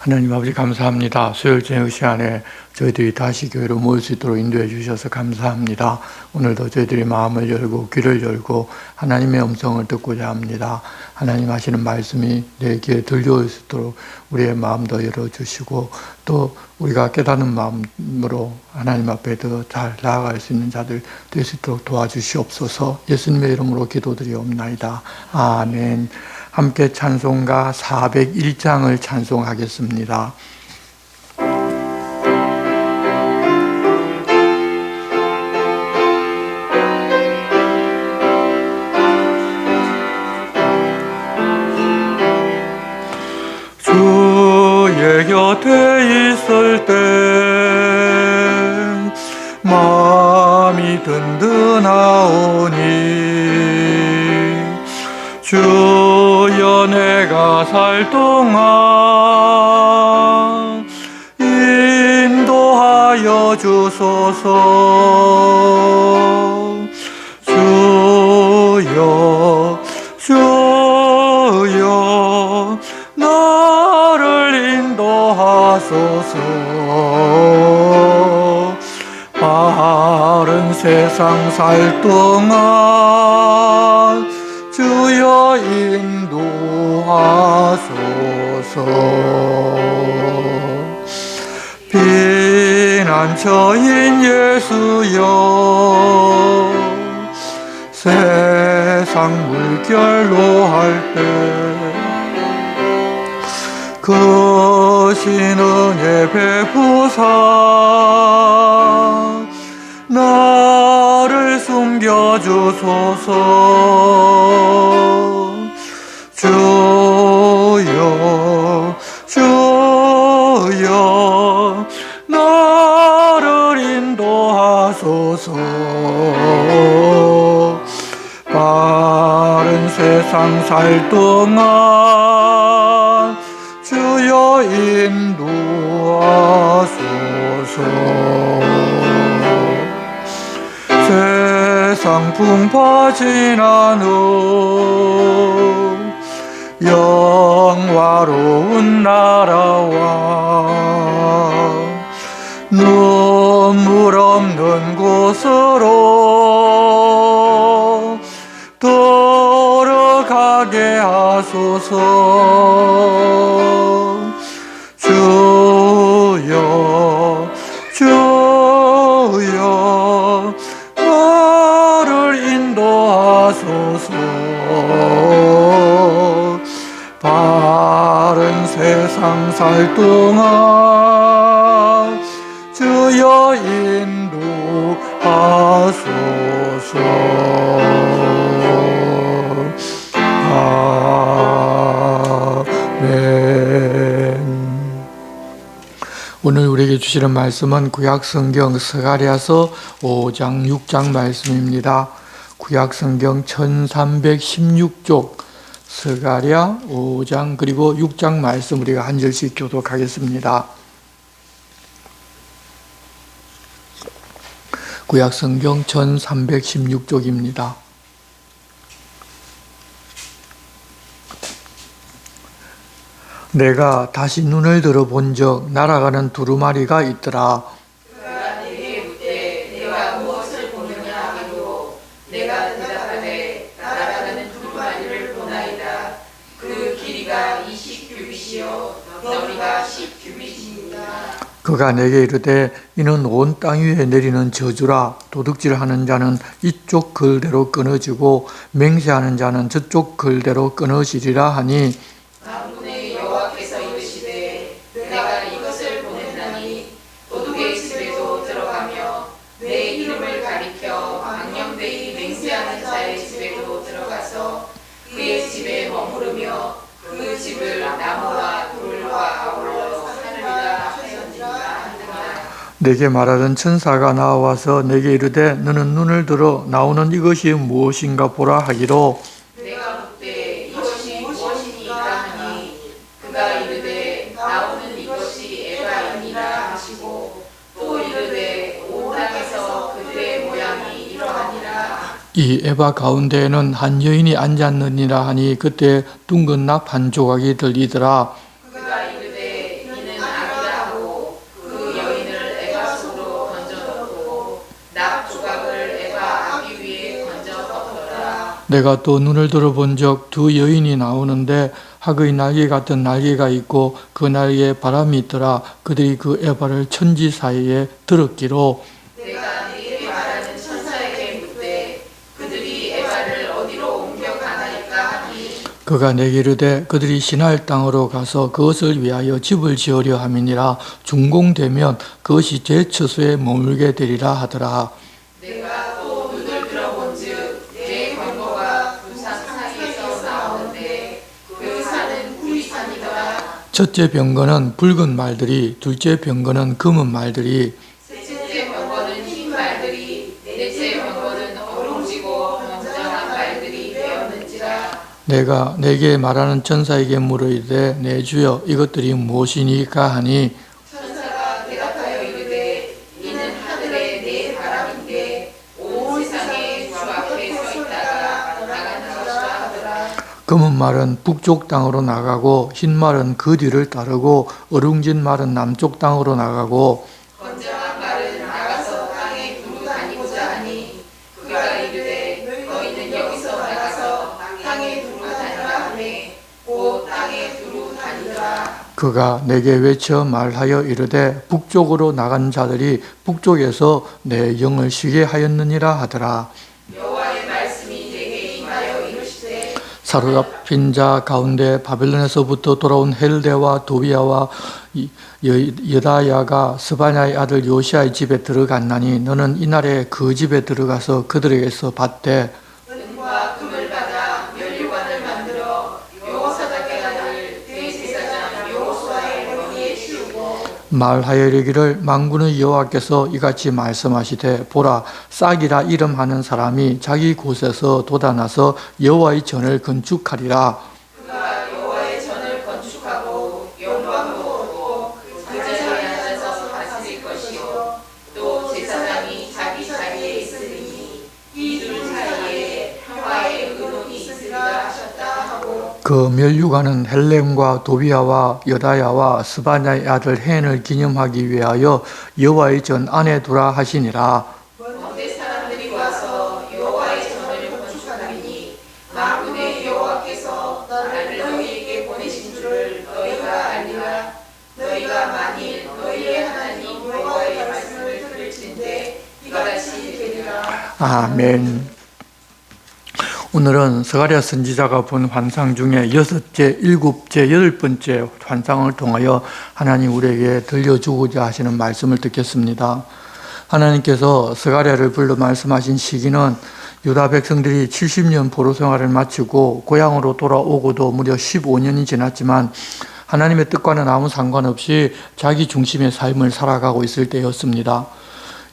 하나님 아버지 감사합니다. 수요일 저녁 시간에 저희들이 다시 교회로 모일 수 있도록 인도해 주셔서 감사합니다. 오늘도 저희들이 마음을 열고 귀를 열고 하나님의 음성을 듣고자 합니다. 하나님 하시는 말씀이 내 귀에 들려올 수 있도록 우리의 마음도 열어주시고 또 우리가 깨닫는 마음으로 하나님 앞에 더 잘 나아갈 수 있는 자들 될 수 있도록 도와주시옵소서. 예수님의 이름으로 기도드리옵나이다. 아멘. 함께 찬송가 401장을 찬송하겠습니다. 주의 곁에 있을 때 마음이 든든하오니 주여 내가 살 동안 인도하여 주소서. 주여 주여 나를 인도하소서. 바른 세상 살 동안 주여 인도하소서. 피난처인 예수여 세상 물결로 할 때 크신 은혜 베푸사 나를 숨겨주소서. 주여 주여 나를 인도하소서. 바른 세상 살 동안 주여 인도하소서. 세상 풍파 지난 후 영화로운 나라와 눈물 없는 곳으로 돌아가게 하소서. 주여 주여 나를 인도하소서. 바른 세상 살 동안 주여 인도하소서. 아멘. 오늘 우리에게 주시는 말씀은 구약성경 스가랴서 5장 6장 말씀입니다. 구약성경 1316쪽 스가랴 5장 그리고 6장 말씀 우리가 한 절씩 교독하겠습니다. 구약성경 1316쪽입니다. 내가 다시 눈을 들어 본적 날아가는 두루마리가 있더라. 그가 내게 묻되 내가 무엇을 보느냐 하기로 내가 대답하되 날아가는 두루마리를 보나이다. 그 길이가 20규빗이요 너비가 10규빗이니라. 그가 내게 이르되 이는 온 땅 위에 내리는 저주라. 도둑질하는 자는 이쪽 글대로 끊어지고 맹세하는 자는 저쪽 글대로 끊어지리라 하니 만군의 여호와께서 이르시되 내가 이것을 보냈나니 도둑의 집에도 들어가며 내 이름을 가리켜 망령되이 맹세하는 자의 집에도 들어가서 그의 집에 머무르며 그 집을 나무와 돌과 아울러 하느니라 하였느니라. 내게 말하던 천사가 나와서 내게 이르되 너는 눈을 들어 나오는 이것이 무엇인가 보라 하기로 내가 묻되 이것이 무엇이니까 하니 그가 이르되 나오는 이것이 에바이니라 하시고 또 이르되 온 땅에서 그들의 모양이 이러하니라. 이 에바 가운데에는 한 여인이 앉았느니라 하니 그때 둥근 납 한 조각이 들리더라. 그가 이르되 내가 또 눈을 들어본 적 두 여인이 나오는데 학의 날개 같은 날개가 있고 그 날개에 바람이 있더라. 그들이 그 에바를 천지 사이에 들었기로 내가 네게 말하는 천사에게 묻되 그들이 에바를 어디로 옮겨 가나이까 하니 그가 내게 이르되 그들이 시날 땅으로 가서 그것을 위하여 집을 지으려 함이니라. 준공되면 그것이 제 처소에 머물게 되리라 하더라. 내가 또 눈을 들어본즉 내 병거가 두 산 사이에서 나오는데 그 산은 구리산이더라. 첫째 병거는 붉은 말들이, 둘째 병거는 검은 말들이, 셋째 병거는 흰 말들이, 넷째 병거는 어룽지고 건전한 말들이 되었는지라. 내가 내게 말하는 천사에게 물으이되 내 주여 이것들이 무엇이니까 하니 천사가 대답하여 이르되 이는 하늘의 네 바람인데 온 세상에 주 앞에 서 있다가 나가는 것이라 하더라. 검은 말은 북쪽 땅으로 나가고 흰 말은 그 뒤를 따르고 어룽진 말은 남쪽 땅으로 나가고 건장한 말은 나가서 땅에 두루 다니고자 하니 그가 이르되 너희는 여기서 나가서 땅에 두루 다니라 하매 곧 땅에 두루 다니더라. 그가 내게 외쳐 말하여 이르되 북쪽으로 나간 자들이 북쪽에서 내 영을 쉬게 하였느니라 하더라. 여호와의 말씀이 내게 임하여 이르시되 사로잡힌 자 가운데 바벨론에서부터 돌아온 헬데와 도비아와 여다야가 스바냐의 아들 요시아의 집에 들어갔나니 너는 이날에 그 집에 들어가서 그들에게서 받되 은과 금을 받아 면류관을 만들어 여호사닥의 아들 대제사장 여호수아의 머리에 씌우고 말하여 이르기를 만군의 여호와께서 이같이 말씀하시되 보라 싹이라 이름하는 사람이 자기 곳에서 돋아나서 여호와의 전을 건축하리라. 그가 여호와의 전을 건축하고 영광도 얻고 그 자리에 앉아서 다스릴 것이요 또 제사장이 자기 자리에 있으리니 이 둘 사이에 평화의 의논이 있으리라 하셨다 하고 그 면류관은 헬렘과 도비아와 여다야와 스바냐의 아들 헨을 기념하기 위하여 여호와의 전 안에 두라 하시니라. 먼데 사람들이 와서 여호와의 전을 건축하리니 만군의 여호와께서 나를 너희에게 보내신 줄을 너희가 알리라. 너희가 만일 너희의 하나님 여호와의 말씀을 들을진대 이같이 되리라. 아멘. 오늘은 스가랴 선지자가 본 환상 중에 6째, 7째, 8번째 환상을 통하여 하나님 우리에게 들려주고자 하시는 말씀을 듣겠습니다. 하나님께서 스가랴를 불러 말씀하신 시기는 유다 백성들이 70년 포로 생활을 마치고 고향으로 돌아오고도 무려 15년이 지났지만 하나님의 뜻과는 아무 상관없이 자기 중심의 삶을 살아가고 있을 때였습니다.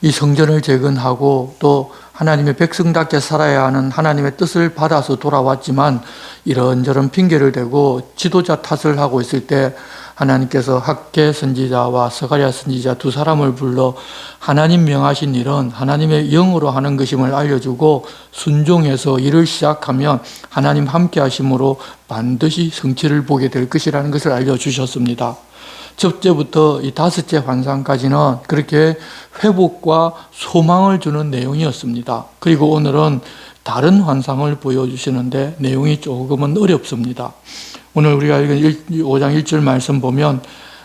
이 성전을 재건하고 또 하나님의 백성답게 살아야 하는 하나님의 뜻을 받아서 돌아왔지만 이런저런 핑계를 대고 지도자 탓을 하고 있을 때 하나님께서 학개 선지자와 스가랴 선지자 두 사람을 불러 하나님 명하신 일은 하나님의 영으로 하는 것임을 알려주고 순종해서 일을 시작하면 하나님 함께 하심으로 반드시 성취를 보게 될 것이라는 것을 알려주셨습니다. 첫째부터 이 5째 환상까지는 그렇게 회복과 소망을 주는 내용이었습니다. 그리고 오늘은 다른 환상을 보여주시는데 내용이 조금은 어렵습니다. 오늘 우리가 읽은 5장 1절 말씀 보면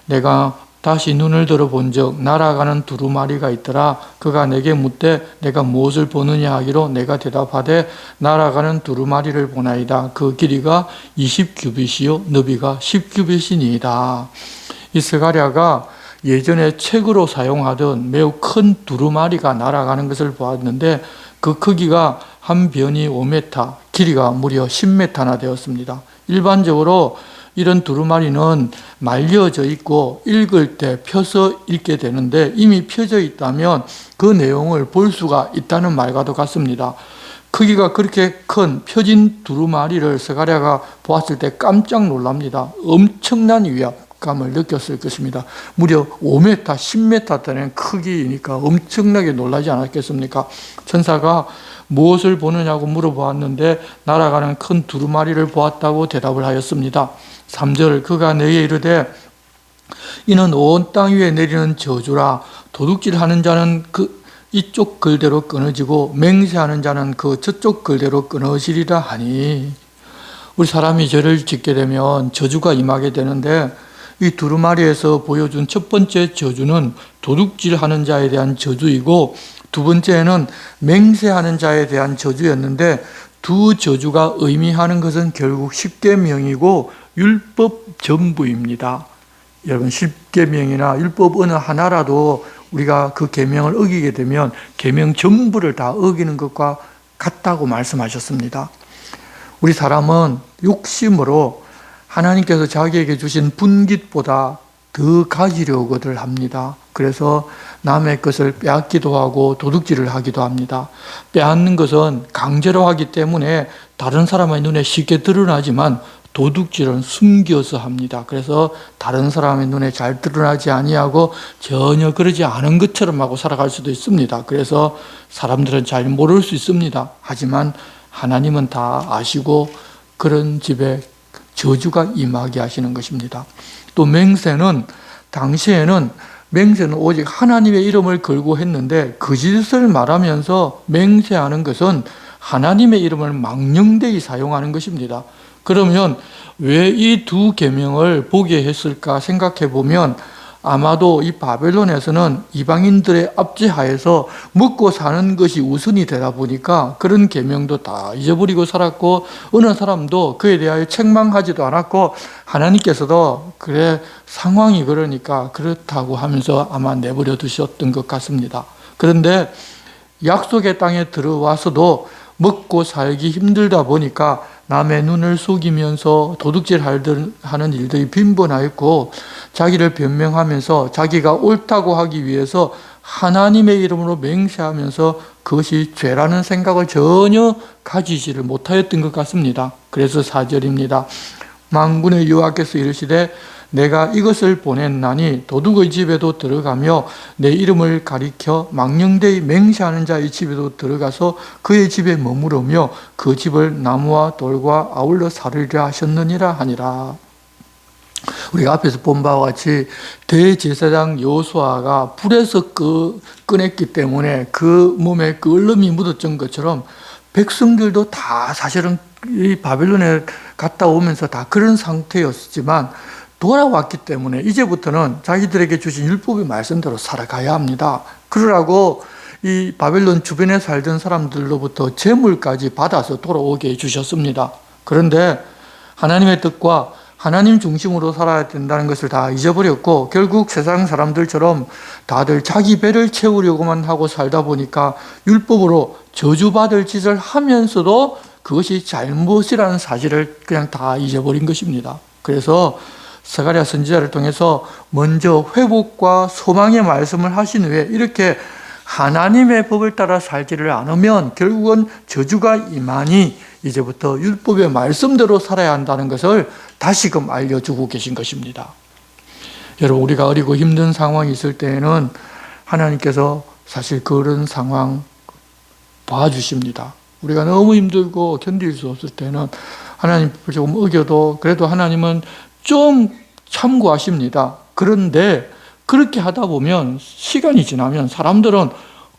내가 다시 눈을 들어본 적 날아가는 두루마리가 있더라. 그가 내게 묻되 내가 무엇을 보느냐 하기로 내가 대답하되 날아가는 두루마리를 보나이다. 그 길이가 20규빗이요 너비가 10규빗이니이다. 이 스가랴가 예전에 책으로 사용하던 매우 큰 두루마리가 날아가는 것을 보았는데 그 크기가 한 변이 5m, 길이가 무려 10m나 되었습니다. 일반적으로 이런 두루마리는 말려져 있고 읽을 때 펴서 읽게 되는데 이미 펴져 있다면 그 내용을 볼 수가 있다는 말과도 같습니다. 크기가 그렇게 큰 펴진 두루마리를 스가랴가 보았을 때 깜짝 놀랍니다. 엄청난 위압감을 느꼈을 것입니다. 무려 5m, 10m 되는 크기니까 엄청나게 놀라지 않았겠습니까? 천사가 무엇을 보느냐고 물어보았는데 날아가는 큰 두루마리를 보았다고 대답을 하였습니다. 3절 그가 내게 이르되 이는 온 땅 위에 내리는 저주라. 도둑질하는 자는 이쪽 글대로 끊어지고 맹세하는 자는 그 저쪽 글대로 끊어지리라 하니, 우리 사람이 죄를 짓게 되면 저주가 임하게 되는데, 이 두루마리에서 보여준 첫 번째 저주는 도둑질하는 자에 대한 저주이고, 두 번째는 맹세하는 자에 대한 저주였는데, 두 저주가 의미하는 것은 결국 십계명이고 율법 전부입니다. 여러분, 십계명이나 율법 어느 하나라도 우리가 그 계명을 어기게 되면 계명 전부를 다 어기는 것과 같다고 말씀하셨습니다. 우리 사람은 욕심으로 하나님께서 자기에게 주신 분깃보다 더 가지려고들 합니다. 그래서 남의 것을 빼앗기도 하고 도둑질을 하기도 합니다. 빼앗는 것은 강제로 하기 때문에 다른 사람의 눈에 쉽게 드러나지만, 도둑질은 숨겨서 합니다. 그래서 다른 사람의 눈에 잘 드러나지 아니하고 전혀 그러지 않은 것처럼 하고 살아갈 수도 있습니다. 그래서 사람들은 잘 모를 수 있습니다. 하지만 하나님은 다 아시고 그런 집에 저주가 임하게 하시는 것입니다. 또 맹세는, 당시에는 맹세는 오직 하나님의 이름을 걸고 했는데, 거짓을 말하면서 맹세하는 것은 하나님의 이름을 망령되이 사용하는 것입니다. 그러면 왜 이 두 계명을 보게 했을까 생각해 보면, 아마도 이 바벨론에서는 이방인들의 압제하에서 먹고 사는 것이 우선이 되다 보니까 그런 계명도 다 잊어버리고 살았고, 어느 사람도 그에 대하여 책망하지도 않았고, 하나님께서도 그래 상황이 그러니까 그렇다고 하면서 아마 내버려 두셨던 것 같습니다. 그런데 약속의 땅에 들어와서도 먹고 살기 힘들다 보니까 남의 눈을 속이면서 도둑질하는 일들이 빈번하였고, 자기를 변명하면서 자기가 옳다고 하기 위해서 하나님의 이름으로 맹세하면서 그것이 죄라는 생각을 전혀 가지지를 못하였던 것 같습니다. 그래서 4절입니다. 만군의 여호와께서 이르시되 내가 이것을 보냈나니 도둑의 집에도 들어가며 내 이름을 가리켜 망령되이 맹세하는 자의 집에도 들어가서 그의 집에 머무르며 그 집을 나무와 돌과 아울러 사르리라 하셨느니라 하니라. 우리가 앞에서 본 바와 같이 대제사장 여호수아가 불에서 꺼냈기 때문에 그 몸에 그 얼음이 묻었던 것처럼 백성들도 다 사실은 이 바벨론에 갔다 오면서 다 그런 상태였지만, 돌아왔기 때문에 이제부터는 자기들에게 주신 율법의 말씀대로 살아가야 합니다. 그러라고 이 바벨론 주변에 살던 사람들로부터 재물까지 받아서 돌아오게 해주셨습니다. 그런데 하나님의 뜻과 하나님 중심으로 살아야 된다는 것을 다 잊어버렸고, 결국 세상 사람들처럼 다들 자기 배를 채우려고만 하고 살다 보니까 율법으로 저주받을 짓을 하면서도 그것이 잘못이라는 사실을 그냥 다 잊어버린 것입니다. 그래서 스가랴 선지자를 통해서 먼저 회복과 소망의 말씀을 하신 후에 이렇게 하나님의 법을 따라 살지를 않으면 결국은 저주가 임하니 이제부터 율법의 말씀대로 살아야 한다는 것을 다시금 알려주고 계신 것입니다. 여러분, 우리가 어리고 힘든 상황이 있을 때에는 하나님께서 사실 그런 상황 봐주십니다. 우리가 너무 힘들고 견딜 수 없을 때는 하나님 조금 어겨도 그래도 하나님은 좀 참고하십니다. 그런데 그렇게 하다 보면 시간이 지나면 사람들은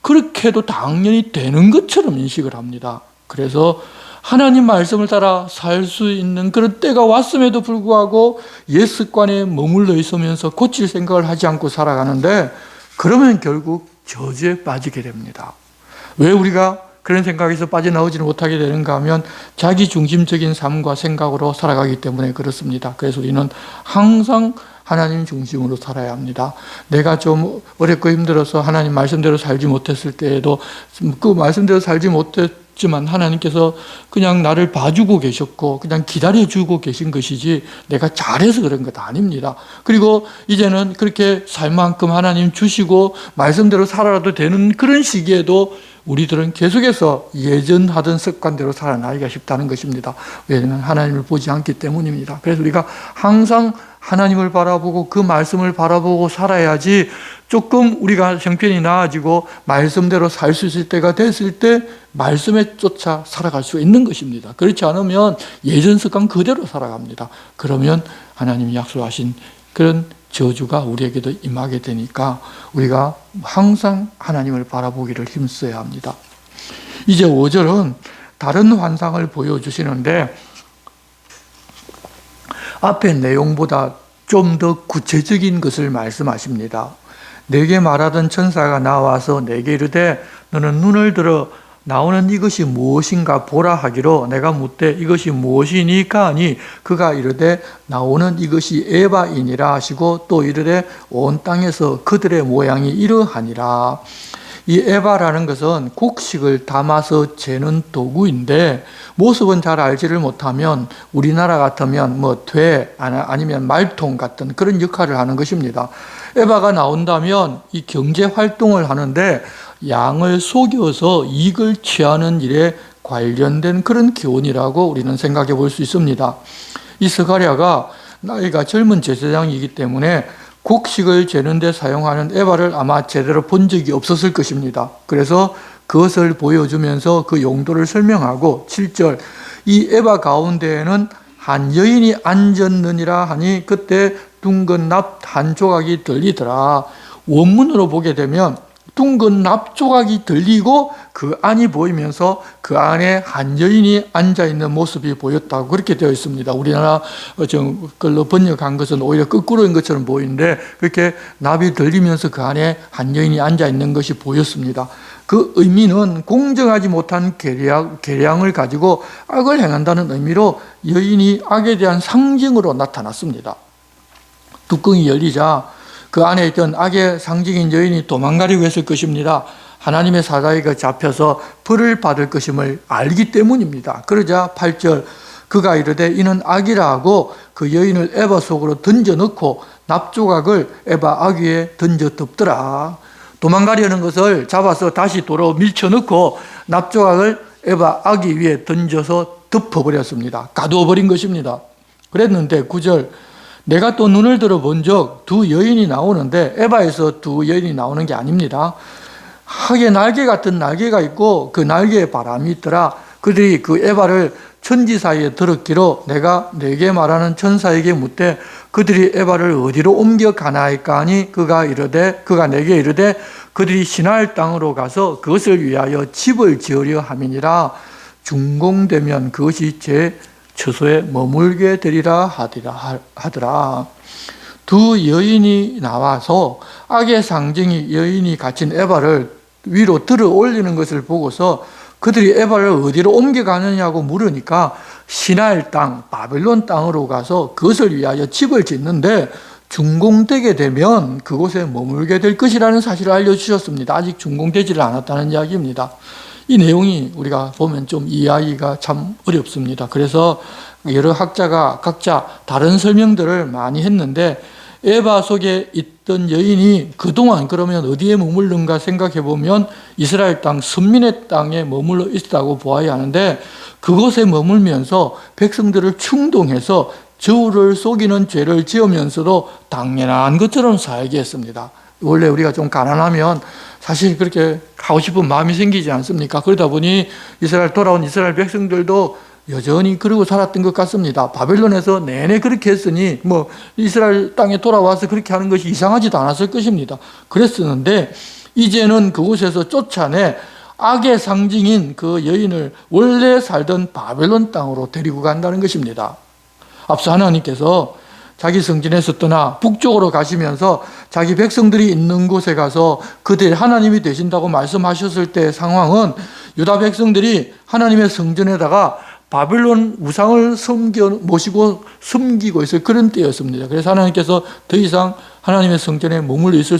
그렇게 해도 당연히 되는 것처럼 인식을 합니다. 그래서 하나님 말씀을 따라 살 수 있는 그런 때가 왔음에도 불구하고 옛 습관에 머물러 있으면서 고칠 생각을 하지 않고 살아가는데, 그러면 결국 저주에 빠지게 됩니다. 왜 우리가 그런 생각에서 빠져나오지는 못하게 되는가 하면 자기 중심적인 삶과 생각으로 살아가기 때문에 그렇습니다. 그래서 우리는 항상 하나님 중심으로 살아야 합니다. 내가 좀 어렵고 힘들어서 하나님 말씀대로 살지 못했을 때에도 그 말씀대로 살지 못했지만 하나님께서 그냥 나를 봐주고 계셨고 그냥 기다려주고 계신 것이지 내가 잘해서 그런 것 아닙니다. 그리고 이제는 그렇게 살 만큼 하나님 주시고 말씀대로 살아도 되는 그런 시기에도 우리들은 계속해서 예전 하던 습관대로 살아나기가 쉽다는 것입니다. 왜냐하면 하나님을 보지 않기 때문입니다. 그래서 우리가 항상 하나님을 바라보고 그 말씀을 바라보고 살아야지 조금 우리가 형편이 나아지고 말씀대로 살 수 있을 때가 됐을 때 말씀에 쫓아 살아갈 수 있는 것입니다. 그렇지 않으면 예전 습관 그대로 살아갑니다. 그러면 하나님이 약속하신 그런 저주가 우리에게도 임하게 되니까 우리가 항상 하나님을 바라보기를 힘써야 합니다. 이제 5절은 다른 환상을 보여주시는데 앞의 내용보다 좀 더 구체적인 것을 말씀하십니다. 내게 말하던 천사가 나와서 내게 이르되 너는 눈을 들어 나오는 이것이 무엇인가 보라 하기로 내가 묻되 이것이 무엇이니까 하니 그가 이르되 나오는 이것이 에바이니라 하시고 또 이르되 온 땅에서 그들의 모양이 이러하니라. 이 에바라는 것은 곡식을 담아서 재는 도구인데 모습은 잘 알지를 못하면 우리나라 같으면 돼 아니면 말통 같은 그런 역할을 하는 것입니다. 에바가 나온다면 이 경제 활동을 하는데 양을 속여서 이익을 취하는 일에 관련된 그런 기원이라고 우리는 생각해 볼 수 있습니다. 이 스가랴가 나이가 젊은 제사장이기 때문에 곡식을 재는 데 사용하는 에바를 아마 제대로 본 적이 없었을 것입니다. 그래서 그것을 보여주면서 그 용도를 설명하고 7절 이 에바 가운데에는 한 여인이 앉았느니라 하니 그때 둥근 납 한 조각이 들리더라. 원문으로 보게 되면 둥근 납 조각이 들리고 그 안이 보이면서 그 안에 한 여인이 앉아있는 모습이 보였다고 그렇게 되어 있습니다. 우리나라 걸로 번역한 것은 오히려 거꾸로인 것처럼 보이는데 그렇게 납이 들리면서 그 안에 한 여인이 앉아있는 것이 보였습니다. 그 의미는 공정하지 못한 계량을 가지고 악을 행한다는 의미로 여인이 악에 대한 상징으로 나타났습니다. 뚜껑이 열리자 그 안에 있던 악의 상징인 여인이 도망가려고 했을 것입니다. 하나님의 사자에게 잡혀서 벌을 받을 것임을 알기 때문입니다. 그러자 8절 그가 이르되 이는 악이라 하고 그 여인을 에바 속으로 던져넣고 납조각을 에바 악 위에 던져 덮더라. 도망가려는 것을 잡아서 다시 도로 밀쳐넣고 납조각을 에바 아기 위에 던져서 덮어버렸습니다. 가두어버린 것입니다. 그랬는데 9절 내가 또 눈을 들어 본적 두 여인이 나오는데 에바에서 두 여인이 나오는 게 아닙니다. 학의 날개 같은 날개가 있고 그 날개에 바람이 있더라. 그들이 그 에바를 천지 사이에 들었기로 내가 내게 말하는 천사에게 묻되 그들이 에바를 어디로 옮겨 가나이까 하니 그가 내게 이르되 그들이 시나일 땅으로 가서 그것을 위하여 집을 지으려 함이니라. 준공되면 그것이 제 처소에 머물게 되리라 하더라. 두 여인이 나와서 악의 상징이 여인이 갇힌 에바를 위로 들어 올리는 것을 보고서 그들이 에바를 어디로 옮겨가느냐고 물으니까 시나일 땅, 바벨론 땅으로 가서 그것을 위하여 집을 짓는데 준공되게 되면 그곳에 머물게 될 것이라는 사실을 알려주셨습니다. 아직 준공되지를 않았다는 이야기입니다. 이 내용이 우리가 보면 좀 이해하기가 참 어렵습니다. 그래서 여러 학자가 각자 다른 설명들을 많이 했는데 에바 속에 있던 여인이 그동안 그러면 어디에 머물는가 생각해 보면 이스라엘 땅 선민의 땅에 머물러 있다고 보아야 하는데 그곳에 머물면서 백성들을 충동해서 저울을 속이는 죄를 지으면서도 당연한 것처럼 살게 했습니다. 원래 우리가 좀 가난하면 사실 그렇게 하고 싶은 마음이 생기지 않습니까? 그러다 보니 돌아온 이스라엘 백성들도 여전히 그러고 살았던 것 같습니다. 바벨론에서 내내 그렇게 했으니 이스라엘 땅에 돌아와서 그렇게 하는 것이 이상하지도 않았을 것입니다. 그랬었는데 이제는 그곳에서 쫓아내 악의 상징인 그 여인을 원래 살던 바벨론 땅으로 데리고 간다는 것입니다. 앞서 하나님께서 자기 성전에서 떠나 북쪽으로 가시면서 자기 백성들이 있는 곳에 가서 그들이 하나님이 되신다고 말씀하셨을 때의 상황은 유다 백성들이 하나님의 성전에다가 바벨론 우상을 모시고 섬기고 있을 그런 때였습니다. 그래서 하나님께서 더 이상 하나님의 성전에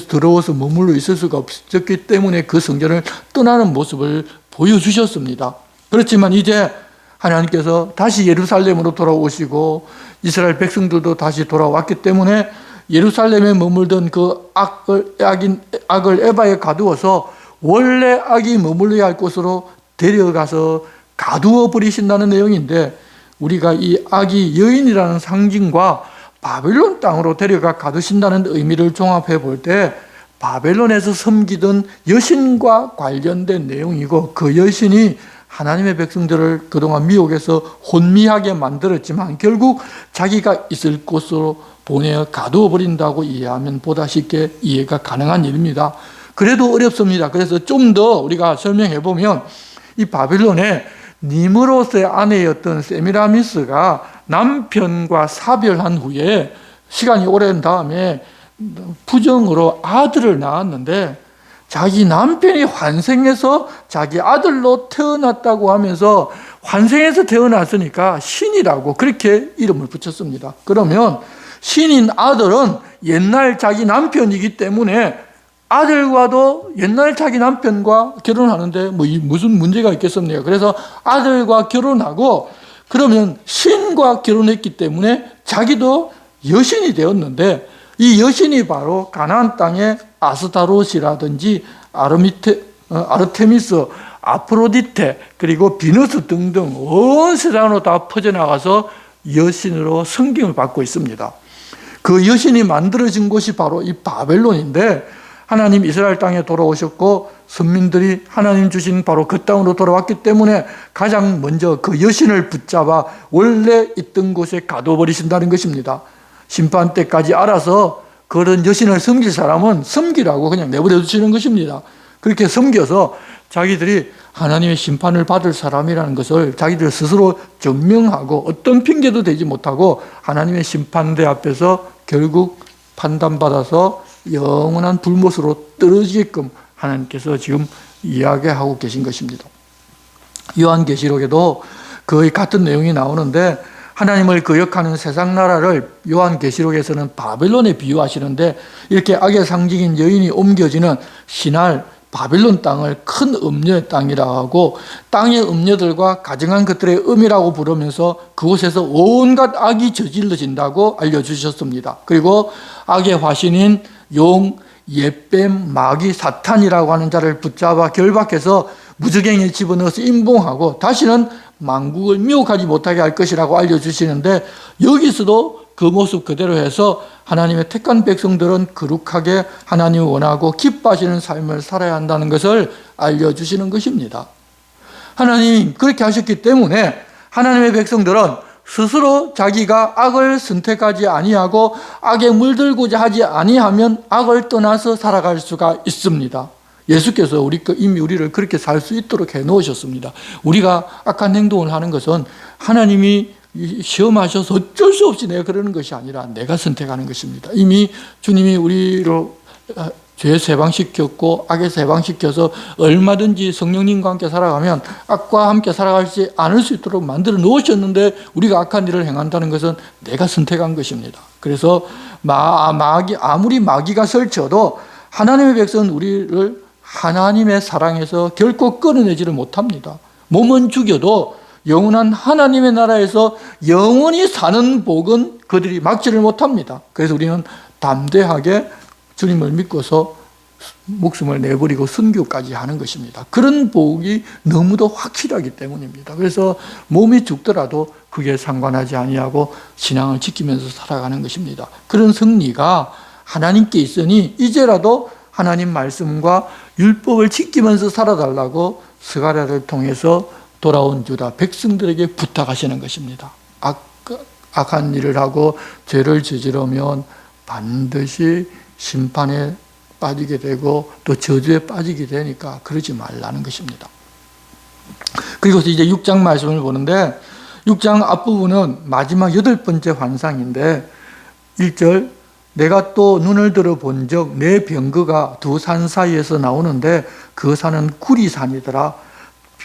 들어와서 머물러 있을 수가 없었기 때문에 그 성전을 떠나는 모습을 보여주셨습니다. 그렇지만 이제 하나님께서 다시 예루살렘으로 돌아오시고 이스라엘 백성들도 다시 돌아왔기 때문에 예루살렘에 머물던 그 악을 에바에 가두어서 원래 악이 머물러야 할 곳으로 데려가서 가두어 버리신다는 내용인데 우리가 이 악이 여인이라는 상징과 바벨론 땅으로 데려가 가두신다는 의미를 종합해 볼 때 바벨론에서 섬기던 여신과 관련된 내용이고 그 여신이 하나님의 백성들을 그동안 미혹해서 혼미하게 만들었지만 결국 자기가 있을 곳으로 보내 가두어 버린다고 이해하면 보다 쉽게 이해가 가능한 일입니다. 그래도 어렵습니다. 그래서 좀 더 우리가 설명해 보면 이 바빌론의 니므롯의 아내였던 세미라미스가 남편과 사별한 후에 시간이 오랜 다음에 부정으로 아들을 낳았는데 자기 남편이 환생해서 자기 아들로 태어났다고 하면서 환생해서 태어났으니까 신이라고 그렇게 이름을 붙였습니다. 그러면 신인 아들은 옛날 자기 남편이기 때문에 아들과도 옛날 자기 남편과 결혼하는데 뭐 무슨 문제가 있겠습니까? 그래서 아들과 결혼하고 그러면 신과 결혼했기 때문에 자기도 여신이 되었는데 이 여신이 바로 가나안 땅의 아스타롯이라든지 아르테미스, 아프로디테 그리고 비너스 등등 온 세상으로 다 퍼져나가서 여신으로 성경을 받고 있습니다. 그 여신이 만들어진 곳이 바로 이 바벨론인데 하나님 이스라엘 땅에 돌아오셨고 선민들이 하나님 주신 바로 그 땅으로 돌아왔기 때문에 가장 먼저 그 여신을 붙잡아 원래 있던 곳에 가둬버리신다는 것입니다. 심판 때까지 알아서 그런 여신을 섬길 사람은 섬기라고 그냥 내버려 두시는 것입니다. 그렇게 섬겨서 자기들이 하나님의 심판을 받을 사람이라는 것을 자기들 스스로 증명하고 어떤 핑계도 대지 못하고 하나님의 심판대 앞에서 결국 판단받아서 영원한 불못으로 떨어지게끔 하나님께서 지금 이야기하고 계신 것입니다. 요한계시록에도 거의 같은 내용이 나오는데 하나님을 거역하는 세상 나라를 요한계시록에서는 바벨론에 비유하시는데 이렇게 악의 상징인 여인이 옮겨지는 신할 바벨론 땅을 큰 음녀의 땅이라고 하고 땅의 음녀들과 가증한 것들의 음이라고 부르면서 그곳에서 온갖 악이 저질러진다고 알려주셨습니다. 그리고 악의 화신인 용, 옛뱀, 마귀, 사탄이라고 하는 자를 붙잡아 결박해서 무저갱이에 집어넣어서 임봉하고 다시는 만국을 미혹하지 못하게 할 것이라고 알려주시는데 여기서도 그 모습 그대로 해서 하나님의 택한 백성들은 거룩하게 하나님을 원하고 기뻐하시는 삶을 살아야 한다는 것을 알려주시는 것입니다. 하나님 그렇게 하셨기 때문에 하나님의 백성들은 스스로 자기가 악을 선택하지 아니하고 악에 물들고자 하지 아니하면 악을 떠나서 살아갈 수가 있습니다. 예수께서 이미 우리를 그렇게 살 수 있도록 해놓으셨습니다. 우리가 악한 행동을 하는 것은 하나님이 시험하셔서 어쩔 수 없이 내가 그러는 것이 아니라 내가 선택하는 것입니다. 이미 주님이 우리를 죄에서 해방시켰고 악에서 해방시켜서 얼마든지 성령님과 함께 살아가면 악과 함께 살아가지 않을 수 있도록 만들어 놓으셨는데 우리가 악한 일을 행한다는 것은 내가 선택한 것입니다. 그래서 아무리 마귀가 설쳐도 하나님의 백성은 우리를 하나님의 사랑에서 결코 끊어내지를 못합니다. 몸은 죽여도 영원한 하나님의 나라에서 영원히 사는 복은 그들이 막지를 못합니다. 그래서 우리는 담대하게 주님을 믿고서 목숨을 내버리고 순교까지 하는 것입니다. 그런 복이 너무도 확실하기 때문입니다. 그래서 몸이 죽더라도 그게 상관하지 아니하고 신앙을 지키면서 살아가는 것입니다. 그런 승리가 하나님께 있으니 이제라도 하나님 말씀과 율법을 지키면서 살아달라고 스가랴를 통해서 돌아온 유다 백성들에게 부탁하시는 것입니다. 악한 일을 하고 죄를 저지르면 반드시 심판에 빠지게 되고 또 저주에 빠지게 되니까 그러지 말라는 것입니다. 그리고 이제 6장 말씀을 보는데 6장 앞부분은 마지막 8번째 환상인데 1절 내가 또 눈을 들어 본적 내 병거가 두 산 사이에서 나오는데 그 산은 구리산이더라.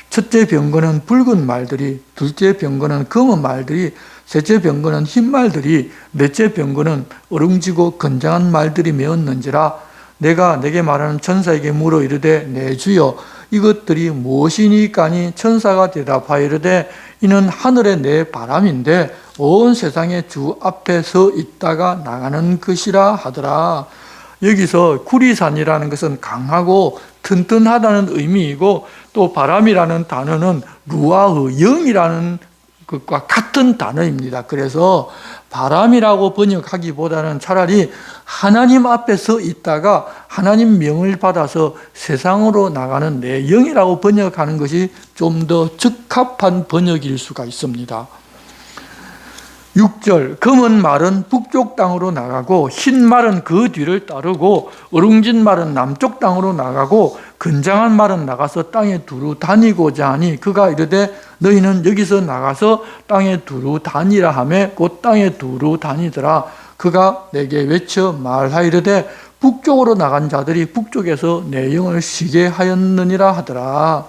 첫째 병거는 붉은 말들이, 둘째 병거는 검은 말들이, 셋째 병거는 흰 말들이, 넷째 병거는 어룽지고 건장한 말들이 메었는지라. 내가 내게 말하는 천사에게 물어 이르되 내 주여 이것들이 무엇이니까니 천사가 대답하여 이르되 이는 하늘의 내 바람인데 온 세상의 주 앞에 서 있다가 나가는 것이라 하더라. 여기서 구리산이라는 것은 강하고 튼튼하다는 의미이고 또 바람이라는 단어는 루아흐, 영이라는 것과 같은 단어입니다. 그래서 바람이라고 번역하기보다는 차라리 하나님 앞에 서 있다가 하나님 명을 받아서 세상으로 나가는 내 영이라고 번역하는 것이 좀 더 적합한 번역일 수가 있습니다. 6절, 검은 말은 북쪽 땅으로 나가고 흰 말은 그 뒤를 따르고 어룽진 말은 남쪽 땅으로 나가고 건장한 말은 나가서 땅에 두루 다니고자 하니 그가 이르되 너희는 여기서 나가서 땅에 두루 다니라 하매 곧 땅에 두루 다니더라. 그가 내게 외쳐 말하이르되 북쪽으로 나간 자들이 북쪽에서 내 영을 쉬게 하였느니라 하더라.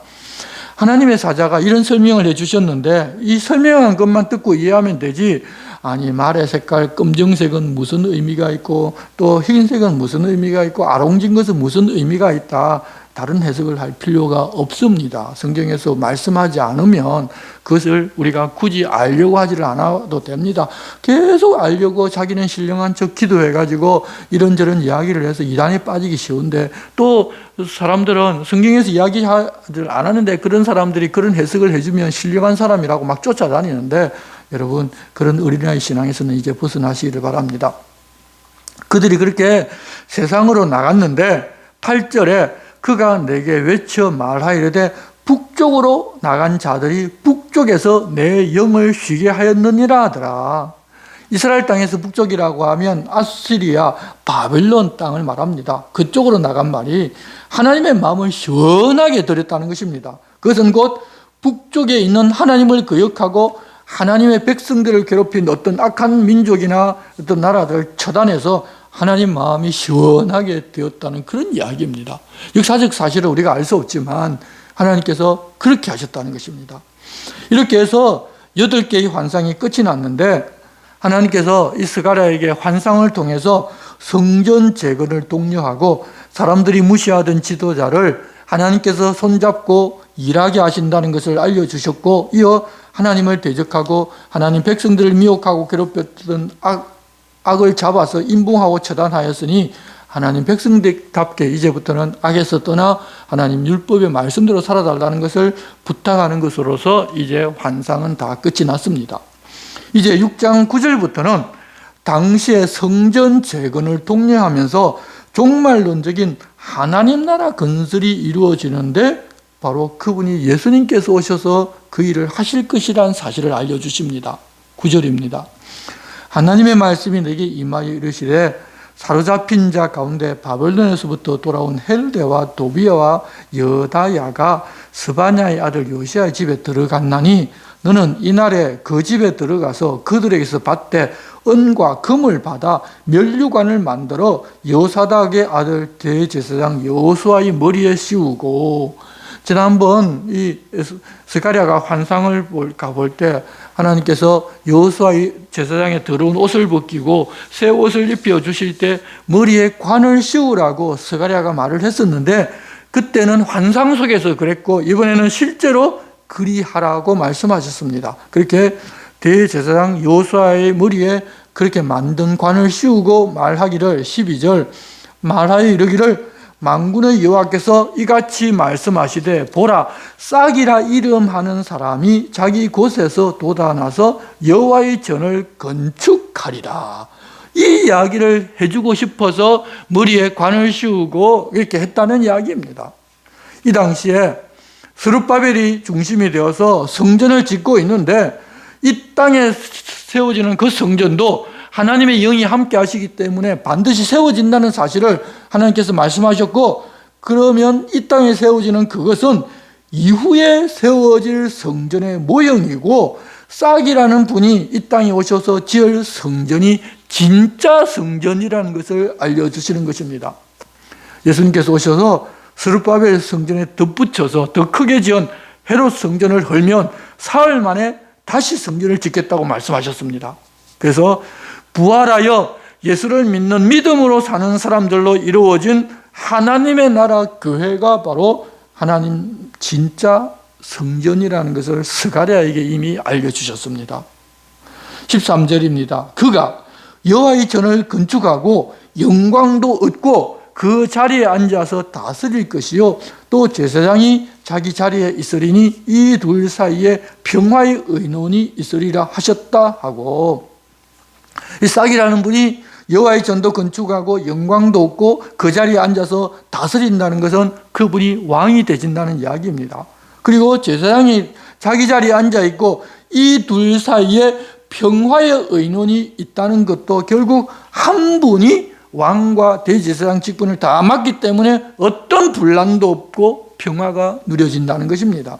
하나님의 사자가 이런 설명을 해주셨는데 이 설명한 것만 듣고 이해하면 되지, 아니 말의 색깔 검정색은 무슨 의미가 있고 또 흰색은 무슨 의미가 있고 아롱진 것은 무슨 의미가 있다, 다른 해석을 할 필요가 없습니다. 성경에서 말씀하지 않으면 그것을 우리가 굳이 알려고 하지를 않아도 됩니다. 계속 알려고 자기는 신령한 척 기도해가지고 이런저런 이야기를 해서 이단에 빠지기 쉬운데, 또 사람들은 성경에서 이야기하지를 안 하는데 그런 사람들이 그런 해석을 해주면 신령한 사람이라고 막 쫓아다니는데, 여러분 그런 어린아이 신앙에서는 이제 벗어나시기를 바랍니다. 그들이 그렇게 세상으로 나갔는데 8절에 그가 내게 외쳐 말하이르되 북쪽으로 나간 자들이 북쪽에서 내 영을 쉬게 하였느니라 하더라. 이스라엘 땅에서 북쪽이라고 하면 아시리아, 바벨론 땅을 말합니다. 그쪽으로 나간 말이 하나님의 마음을 시원하게 드렸다는 것입니다. 그것은 곧 북쪽에 있는 하나님을 거역하고 하나님의 백성들을 괴롭힌 어떤 악한 민족이나 어떤 나라들을 처단해서 하나님 마음이 시원하게 되었다는 그런 이야기입니다. 역사적 사실을 우리가 알 수 없지만 하나님께서 그렇게 하셨다는 것입니다. 이렇게 해서 8개의 환상이 끝이 났는데, 하나님께서 이 스가랴에게 환상을 통해서 성전 재건을 독려하고 사람들이 무시하던 지도자를 하나님께서 손잡고 일하게 하신다는 것을 알려주셨고, 이어 하나님을 대적하고 하나님 백성들을 미혹하고 괴롭혔던 악을 잡아서 임봉하고 처단하였으니 하나님 백성답게 이제부터는 악에서 떠나 하나님 율법의 말씀대로 살아달라는 것을 부탁하는 것으로서 이제 환상은 다 끝이 났습니다. 이제 6장 9절부터는 당시의 성전 재건을 독려하면서 종말론적인 하나님 나라 건설이 이루어지는데 바로 그분이 예수님께서 오셔서 그 일을 하실 것이라는 사실을 알려주십니다. 9절입니다. 하나님의 말씀이 내게 임하여 이르시되 사로잡힌 자 가운데 바벨론에서부터 돌아온 헬데와 도비아와 여다야가 스바냐의 아들 요시아의 집에 들어갔나니 너는 이날에 그 집에 들어가서 그들에게서 받되 은과 금을 받아 면류관을 만들어 여사닥의 아들 대제사장 여호수아의 머리에 씌우고. 지난번 이 스가랴가 환상을 볼 때 하나님께서 여호수아의 제사장에 더러운 옷을 벗기고 새 옷을 입혀 주실 때 머리에 관을 씌우라고 스가랴가 말을 했었는데, 그때는 환상 속에서 그랬고 이번에는 실제로 그리하라고 말씀하셨습니다. 그렇게 대제사장 여호수아의 머리에 그렇게 만든 관을 씌우고 말하기를 12절 말하여 이르기를 만군의 여호와께서 이같이 말씀하시되 보라 싹이라 이름하는 사람이 자기 곳에서 돋아나서 여호와의 전을 건축하리라. 이 이야기를 해주고 싶어서 머리에 관을 씌우고 이렇게 했다는 이야기입니다. 이 당시에 스룹바벨이 중심이 되어서 성전을 짓고 있는데 이 땅에 세워지는 그 성전도 하나님의 영이 함께 하시기 때문에 반드시 세워진다는 사실을 하나님께서 말씀하셨고, 그러면 이 땅에 세워지는 그것은 이후에 세워질 성전의 모형이고 싹이라는 분이 이 땅에 오셔서 지을 성전이 진짜 성전이라는 것을 알려주시는 것입니다. 예수님께서 오셔서 스룹바벨 성전에 덧붙여서 더 크게 지은 헤롯 성전을 헐면 사흘 만에 다시 성전을 짓겠다고 말씀하셨습니다. 그래서 부활하여 예수를 믿는 믿음으로 사는 사람들로 이루어진 하나님의 나라 교회가 바로 하나님 진짜 성전이라는 것을 스가랴에게 이미 알려주셨습니다. 13절입니다. 그가 여호와의 전을 건축하고 영광도 얻고 그 자리에 앉아서 다스릴 것이요 또 제사장이 자기 자리에 있으리니 이 둘 사이에 평화의 의논이 있으리라 하셨다 하고, 이 싹이라는 분이 여호와의 전도 건축하고 영광도 얻고 그 자리에 앉아서 다스린다는 것은 그분이 왕이 되신다는 이야기입니다. 그리고 제사장이 자기 자리에 앉아 있고 이 둘 사이에 평화의 의논이 있다는 것도 결국 한 분이 왕과 대제사장 직분을 다 맡기 때문에 어떤 분란도 없고 평화가 누려진다는 것입니다.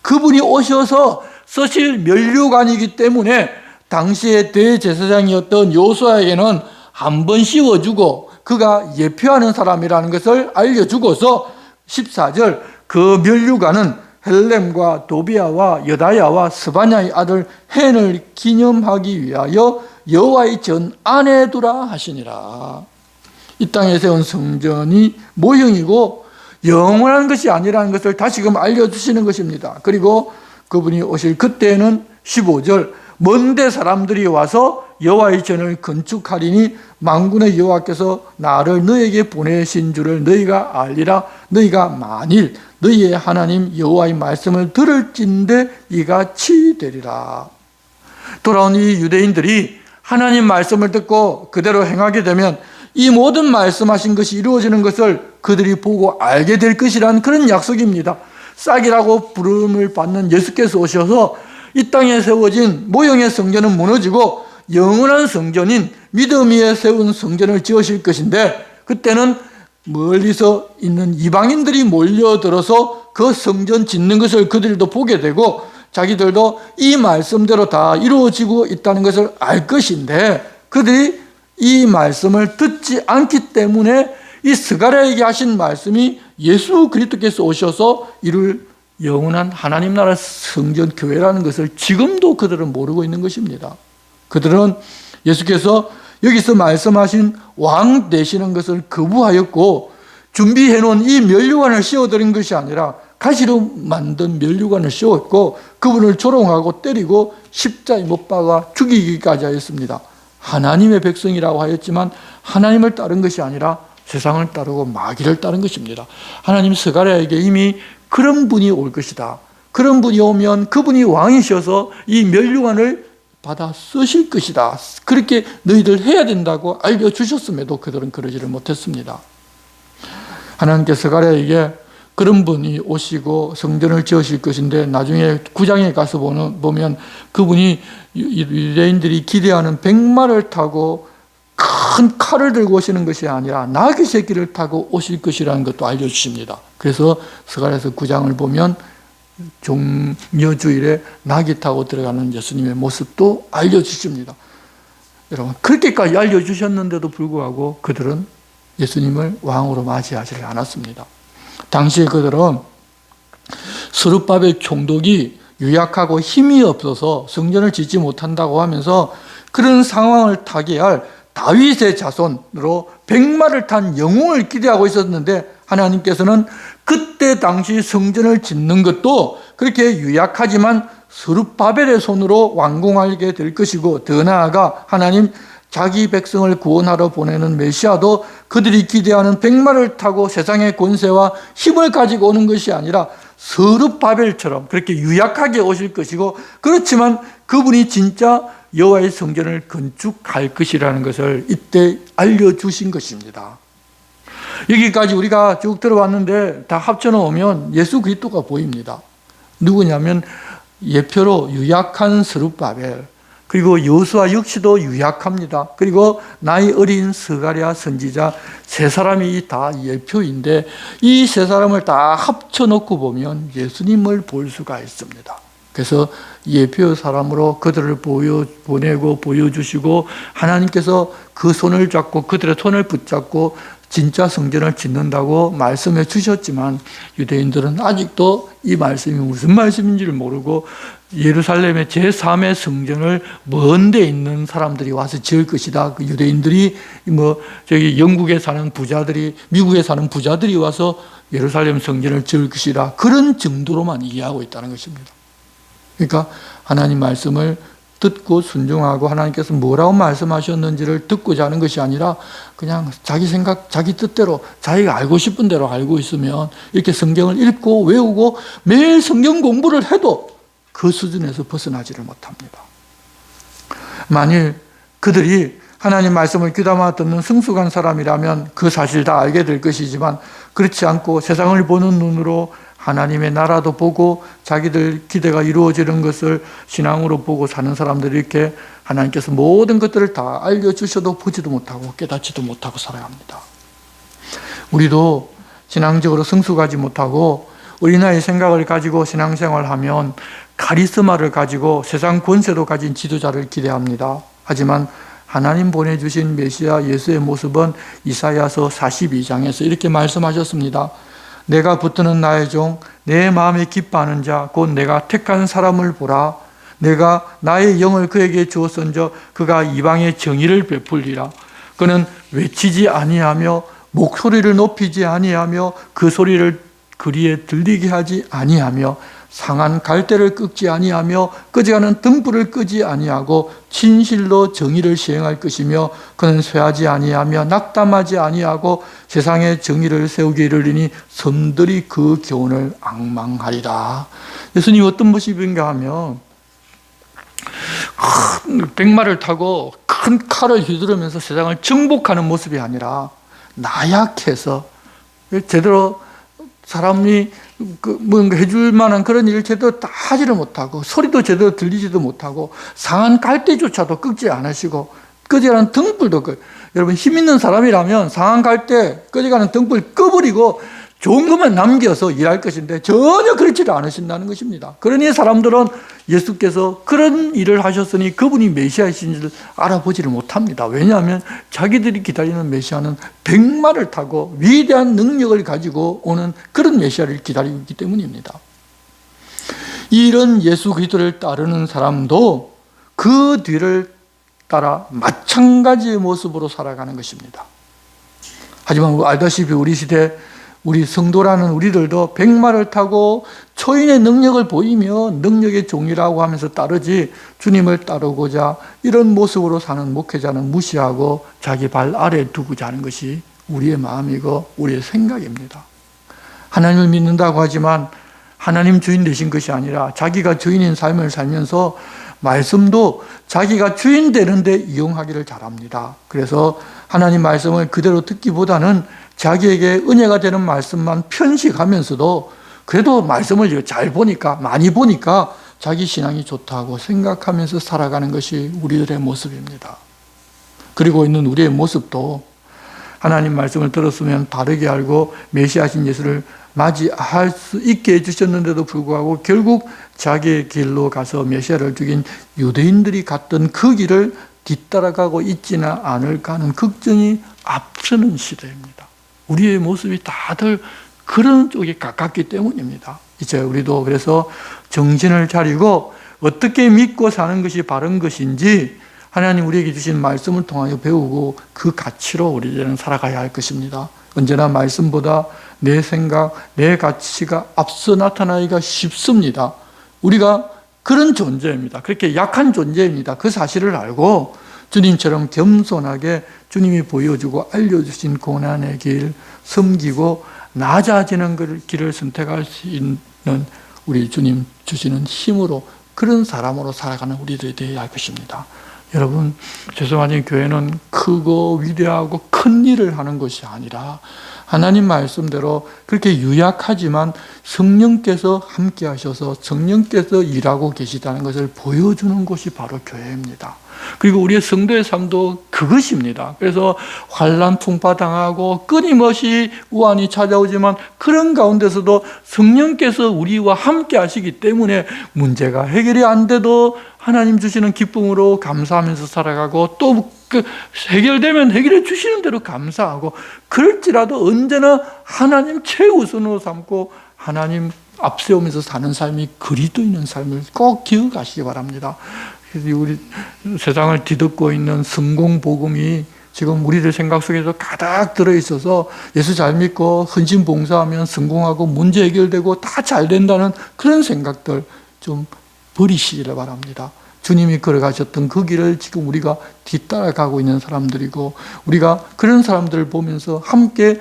그분이 오셔서 쓰실 면류관이기 때문에 당시의 대제사장이었던 요수아에게는 한 번 씌워주고 그가 예표하는 사람이라는 것을 알려주고서 14절 그 면류관은 헬렘과 도비아와 여다야와 스바냐의 아들 헨을 기념하기 위하여 여호와의 전 안에 두라 하시니라. 이 땅에 세운 성전이 모형이고 영원한 것이 아니라는 것을 다시금 알려주시는 것입니다. 그리고 그분이 오실 그때는 15절 먼데 사람들이 와서 여호와의 전을 건축하리니 만군의 여호와께서 나를 너에게 보내신 줄을 너희가 알리라. 너희가 만일 너희의 하나님 여호와의 말씀을 들을진대 이같이 되리라. 돌아온 이 유대인들이 하나님 말씀을 듣고 그대로 행하게 되면 이 모든 말씀하신 것이 이루어지는 것을 그들이 보고 알게 될 것이라는 그런 약속입니다. 싹이라고 부름을 받는 예수께서 오셔서 이 땅에 세워진 모형의 성전은 무너지고 영원한 성전인 믿음 위에 세운 성전을 지으실 것인데, 그때는 멀리서 있는 이방인들이 몰려들어서 그 성전 짓는 것을 그들도 보게 되고 자기들도 이 말씀대로 다 이루어지고 있다는 것을 알 것인데, 그들이 이 말씀을 듣지 않기 때문에 이 스가랴에게 하신 말씀이 예수 그리스도께서 오셔서 이룰 영원한 하나님 나라 성전 교회라는 것을 지금도 그들은 모르고 있는 것입니다. 그들은 예수께서 여기서 말씀하신 왕 되시는 것을 거부하였고 준비해 놓은 이 면류관을 씌워드린 것이 아니라 가시로 만든 면류관을 씌웠고 그분을 조롱하고 때리고 십자가에 못 박아 죽이기까지 하였습니다. 하나님의 백성이라고 하였지만 하나님을 따른 것이 아니라 세상을 따르고 마귀를 따른 것입니다. 하나님 스가랴에게 이미 그런 분이 올 것이다. 그런 분이 오면 그분이 왕이셔서 이 면류관을 받아 쓰실 것이다. 그렇게 너희들 해야 된다고 알려주셨음에도 그들은 그러지를 못했습니다. 하나님께서 스가랴에게 그런 분이 오시고 성전을 지으실 것인데 나중에 9장에 가서 보면 그분이 유대인들이 기대하는 백마를 타고 큰 칼을 들고 오시는 것이 아니라 나귀 새끼를 타고 오실 것이라는 것도 알려주십니다. 그래서 스가랴서 9장을 보면 종려주일에 나귀 타고 들어가는 예수님의 모습도 알려주십니다. 여러분, 그렇게까지 알려주셨는데도 불구하고 그들은 예수님을 왕으로 맞이하지 않았습니다. 당시에 그들은 스룹바벨 총독이 유약하고 힘이 없어서 성전을 짓지 못한다고 하면서 그런 상황을 타개할 다윗의 자손으로 백마를 탄 영웅을 기대하고 있었는데 하나님께서는 그때 당시 성전을 짓는 것도 그렇게 유약하지만 스룹바벨의 손으로 완공하게 될 것이고 더 나아가 하나님 자기 백성을 구원하러 보내는 메시아도 그들이 기대하는 백마를 타고 세상의 권세와 힘을 가지고 오는 것이 아니라 스룹바벨처럼 그렇게 유약하게 오실 것이고 그렇지만 그분이 진짜 여호와의 성전을 건축할 것이라는 것을 이때 알려주신 것입니다. 여기까지 우리가 쭉 들어왔는데 다 합쳐놓으면 예수 그리스도가 보입니다. 누구냐면 예표로 유약한 스룹바벨, 그리고 여호수아 역시도 유약합니다. 그리고 나이 어린 스가랴 선지자 세 사람이 다 예표인데 이 세 사람을 다 합쳐놓고 보면 예수님을 볼 수가 있습니다. 그래서 예표 사람으로 그들을 보내고 보여주시고 하나님께서 그 손을 잡고 그들의 손을 붙잡고 진짜 성전을 짓는다고 말씀해 주셨지만 유대인들은 아직도 이 말씀이 무슨 말씀인지를 모르고 예루살렘의 제3의 성전을 먼 데 있는 사람들이 와서 지을 것이다. 그 유대인들이 저기 영국에 사는 부자들이, 미국에 사는 부자들이 와서 예루살렘 성전을 지을 것이다. 그런 정도로만 이해하고 있다는 것입니다. 그러니까 하나님 말씀을 듣고 순종하고 하나님께서 뭐라고 말씀하셨는지를 듣고자 하는 것이 아니라 그냥 자기 생각, 자기 뜻대로 자기가 알고 싶은 대로 알고 있으면 이렇게 성경을 읽고 외우고 매일 성경 공부를 해도 그 수준에서 벗어나지를 못합니다. 만일 그들이 하나님 말씀을 귀담아 듣는 성숙한 사람이라면 그 사실 다 알게 될 것이지만 그렇지 않고 세상을 보는 눈으로 하나님의 나라도 보고 자기들 기대가 이루어지는 것을 신앙으로 보고 사는 사람들이 이렇게 하나님께서 모든 것들을 다 알려주셔도 보지도 못하고 깨닫지도 못하고 살아갑니다. 우리도 신앙적으로 성숙하지 못하고 어린아이 생각을 가지고 신앙생활하면 카리스마를 가지고 세상 권세도 가진 지도자를 기대합니다. 하지만 하나님 보내주신 메시아 예수의 모습은 이사야서 42장에서 이렇게 말씀하셨습니다. 내가 붙드는 나의 종, 내 마음에 기뻐하는 자, 곧 내가 택한 사람을 보라. 내가 나의 영을 그에게 주었은저 그가 이방의 정의를 베풀리라. 그는 외치지 아니하며 목소리를 높이지 아니하며 그 소리를 거리에 들리게 하지 아니하며 상한 갈대를 꺾지 아니하며 꺼져가는 등불을 끄지 아니하고 진실로 정의를 시행할 것이며 그는 쇠하지 아니하며 낙담하지 아니하고 세상의 정의를 세우게 이르리니 섬들이 그 교훈을 앙망하리라. 예수님이 어떤 모습인가 하면 큰 백마를 타고 큰 칼을 휘두르면서 세상을 정복하는 모습이 아니라 나약해서 제대로 사람이 뭔가 해줄 만한 그런 일을 제대로 다 하지를 못하고 소리도 제대로 들리지도 못하고 상한 갈대조차도 끄지 않으시고 꺼져가는 등불도 여러분 힘 있는 사람이라면 상한 갈대 꺼져가는 등불 꺼버리고 좋은 것만 남겨서 일할 것인데 전혀 그렇지를 않으신다는 것입니다. 그러니 사람들은 예수께서 그런 일을 하셨으니 그분이 메시아이신지를 알아보지를 못합니다. 왜냐하면 자기들이 기다리는 메시아는 백마를 타고 위대한 능력을 가지고 오는 그런 메시아를 기다리고 있기 때문입니다. 이런 예수 그리스도를 따르는 사람도 그 뒤를 따라 마찬가지의 모습으로 살아가는 것입니다. 하지만 알다시피 우리 시대 우리 성도라는 우리들도 백마를 타고 초인의 능력을 보이며 능력의 종이라고 하면서 따르지 주님을 따르고자 이런 모습으로 사는 목회자는 무시하고 자기 발 아래에 두고자 하는 것이 우리의 마음이고 우리의 생각입니다. 하나님을 믿는다고 하지만 하나님 주인 되신 것이 아니라 자기가 주인인 삶을 살면서 말씀도 자기가 주인 되는데 이용하기를 잘합니다. 그래서 하나님 말씀을 그대로 듣기보다는 자기에게 은혜가 되는 말씀만 편식하면서도 그래도 말씀을 잘 보니까 많이 보니까 자기 신앙이 좋다고 생각하면서 살아가는 것이 우리들의 모습입니다. 그리고 있는 우리의 모습도 하나님 말씀을 들었으면 바르게 알고 메시아신 예수를 맞이할 수 있게 해주셨는데도 불구하고 결국 자기의 길로 가서 메시아를 죽인 유대인들이 갔던 그 길을 뒤따라가고 있지는 않을까 하는 걱정이 앞서는 시대입니다. 우리의 모습이 다들 그런 쪽에 가깝기 때문입니다. 이제 우리도 그래서 정신을 차리고 어떻게 믿고 사는 것이 바른 것인지 하나님 우리에게 주신 말씀을 통하여 배우고 그 가치로 우리는 살아가야 할 것입니다. 언제나 말씀보다 내 생각, 내 가치가 앞서 나타나기가 쉽습니다. 우리가 그런 존재입니다. 그렇게 약한 존재입니다. 그 사실을 알고 주님처럼 겸손하게 주님이 보여주고 알려주신 고난의 길 섬기고 낮아지는 길을 선택할 수 있는 우리 주님 주시는 힘으로 그런 사람으로 살아가는 우리들이 되어야 할 것입니다. 여러분, 죄송하지만 교회는 크고 위대하고 큰 일을 하는 것이 아니라 하나님 말씀대로 그렇게 유약하지만 성령께서 함께 하셔서 성령께서 일하고 계시다는 것을 보여주는 곳이 바로 교회입니다. 그리고 우리의 성도의 삶도 그것입니다. 그래서 환난 풍파당하고 끊임없이 우환이 찾아오지만 그런 가운데서도 성령께서 우리와 함께 하시기 때문에 문제가 해결이 안 돼도 하나님 주시는 기쁨으로 감사하면서 살아가고 또 해결되면 해결해 주시는 대로 감사하고 그럴지라도 언제나 하나님 최우선으로 삼고 하나님 앞세우면서 사는 삶이 그리스도 있는 삶을 꼭 기억하시기 바랍니다. 우리 세상을 뒤덮고 있는 성공 복음이 지금 우리들 생각 속에서 가득 들어있어서 예수 잘 믿고 헌신 봉사하면 성공하고 문제 해결되고 다 잘 된다는 그런 생각들 좀 버리시기를 바랍니다. 주님이 걸어가셨던 그 길을 지금 우리가 뒤따라가고 있는 사람들이고, 우리가 그런 사람들을 보면서 함께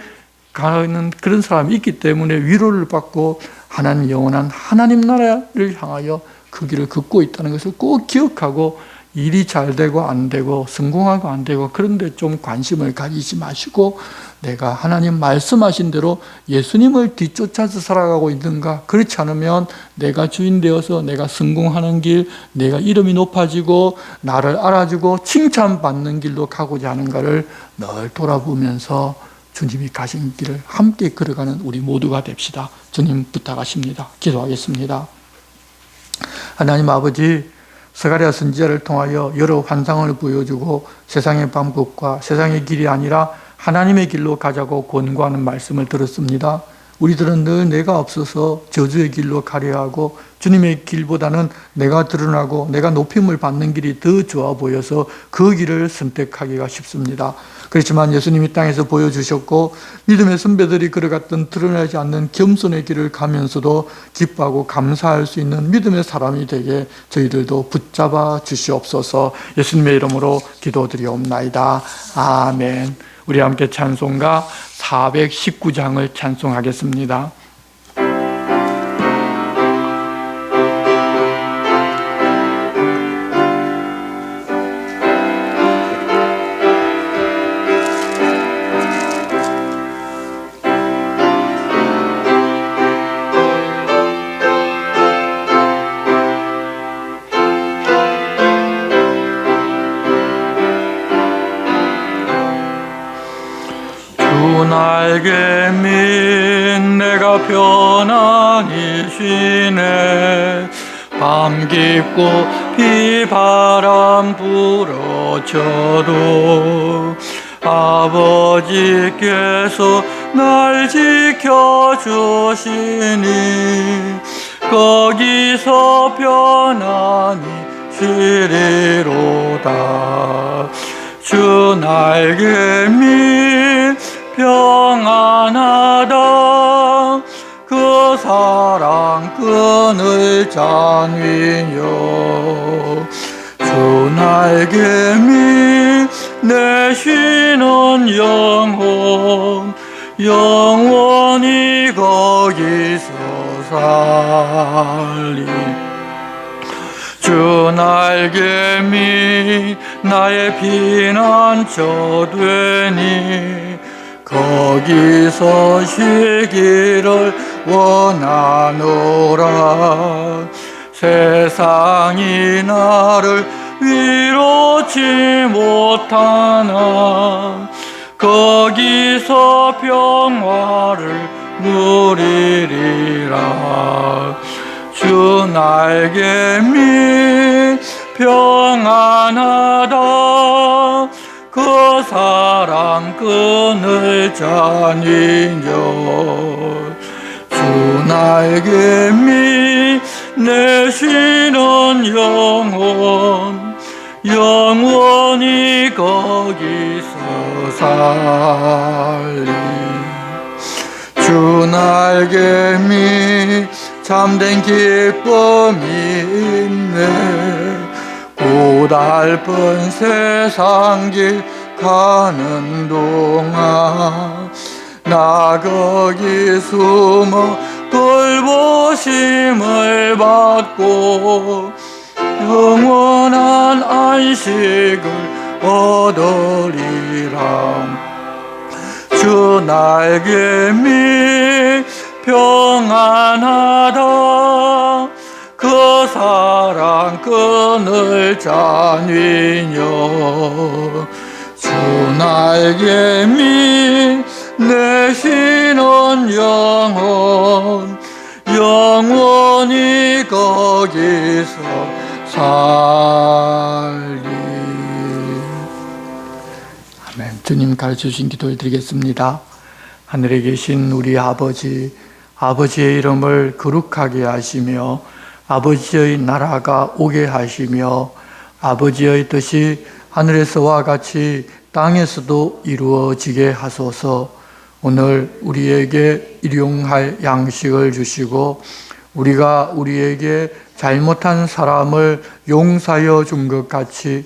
가는 그런 사람이 있기 때문에 위로를 받고 하나님 영원한 하나님 나라를 향하여 그 길을 걷고 있다는 것을 꼭 기억하고, 일이 잘 되고 안 되고 성공하고 안 되고 그런데 좀 관심을 가지지 마시고, 내가 하나님 말씀하신 대로 예수님을 뒤쫓아서 살아가고 있는가, 그렇지 않으면 내가 주인 되어서 내가 성공하는 길, 내가 이름이 높아지고 나를 알아주고 칭찬받는 길로 가고자 하는가를 늘 돌아보면서 주님이 가신 길을 함께 걸어가는 우리 모두가 됩시다. 주님 부탁하십니다. 기도하겠습니다. 하나님 아버지, 스가랴 선지자를 통하여 여러 환상을 보여주고 세상의 방법과 세상의 길이 아니라 하나님의 길로 가자고 권고하는 말씀을 들었습니다. 우리들은 늘 내가 없어서 저주의 길로 가려 하고 주님의 길보다는 내가 드러나고 내가 높임을 받는 길이 더 좋아 보여서 그 길을 선택하기가 쉽습니다. 그렇지만 예수님이 땅에서 보여주셨고 믿음의 선배들이 걸어갔던 드러나지 않는 겸손의 길을 가면서도 기뻐하고 감사할 수 있는 믿음의 사람이 되게 저희들도 붙잡아 주시옵소서. 예수님의 이름으로 기도드리옵나이다. 아멘. 우리 함께 찬송가 419장을 찬송하겠습니다. 날개 민 내가 편안히 쉬네. 밤 깊고 비바람 불어쳐도 아버지께서 날 지켜주시니 거기서 편안히 쉬리로다. 주 날개 민 평안하다. 그 사랑 끈을 잔위여. 주 날개 밑 내 쉬는 영혼 영원히 거기서 살리. 주 날개 밑 나의 피난처 되니 거기서 쉬기를 원하노라. 세상이 나를 위로치 못하나 거기서 평화를 누리리라. 주 날개 밑 평안하다. 그 사랑 끈을 잔이여. 주 날개 밑 내 쉬는 영혼 영원히 거기서 살리. 주 날개 밑 참된 기쁨이 있네. 고달픈 세상 길 가는 동안 나 거기 숨어 돌보심을 받고 영원한 안식을 얻으리라. 주 날개 밑 평안하다. 그 사랑 끈을 잔위여. 주 날개 밑 내 쉬는 영혼 영원히 거기서 살리. 아멘. 주님 가르쳐주신 기도를 드리겠습니다. 하늘에 계신 우리 아버지, 아버지의 이름을 거룩하게 하시며 아버지의 나라가 오게 하시며 아버지의 뜻이 하늘에서와 같이 땅에서도 이루어지게 하소서. 오늘 우리에게 일용할 양식을 주시고 우리가 우리에게 잘못한 사람을 용서하여 준 것 같이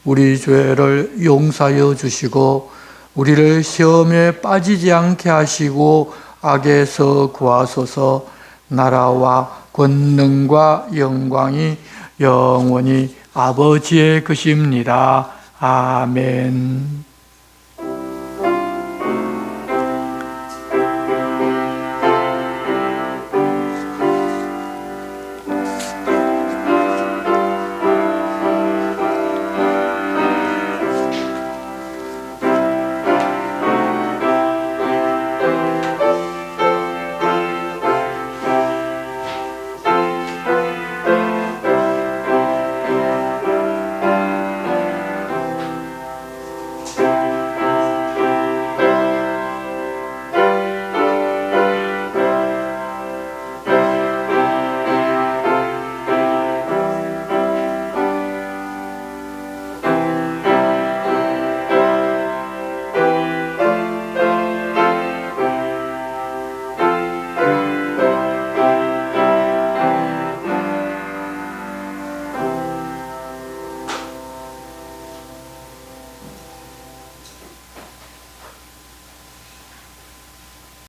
우리 죄를 용서하여 주시고 우리를 시험에 빠지지 않게 하시고 악에서 구하소서. 나라와 권능과 영광이 영원히 아버지의 것입니다. 아멘.